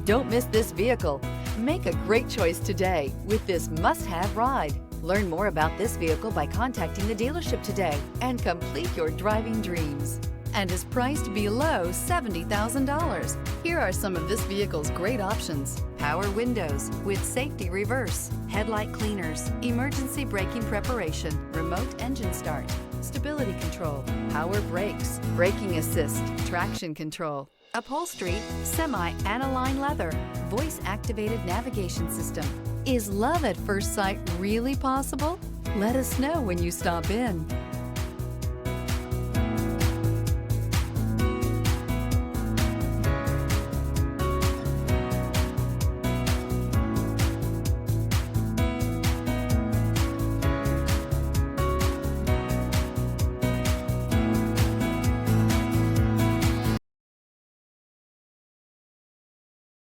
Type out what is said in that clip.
Don't miss this vehicle. Make a great choice today with this must-have ride. Learn more about this vehicle by contacting the dealership today and complete your driving dreams. And is priced below $70,000. Here are some of this vehicle's great options: power windows with safety reverse, headlight cleaners, emergency braking preparation, remote engine start, stability control, power brakes, braking assist, traction control, upholstery, semi-aniline leather, voice-activated navigation system. Is love at first sight really possible? Let us know when you stop in.